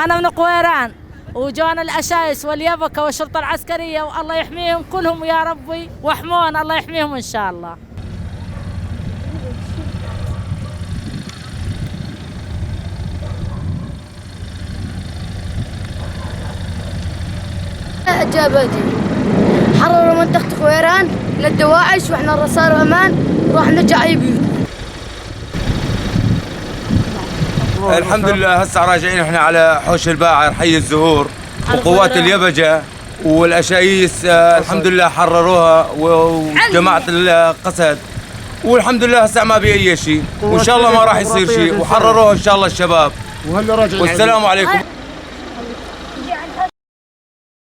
أنا من قويران، وجونا الأشايس واليبكة والشرطة العسكرية، والله يحميهم كلهم يا ربي، واحمون الله يحميهم إن شاء الله. جابتي حرروا منطقة قويران للدواعش، واحنا صار امان وراح نرجع اي بيوت. الحمد لله هسه راجعين احنا على حوش الباعر حي الزهور، وقوات اليبجة والاشايس الحمد لله حرروها وجماعة القسد، والحمد لله هسه ما بي اي شيء، وان شاء الله ما راح يصير شيء، وحرروها ان شاء الله الشباب. والسلام عليكم.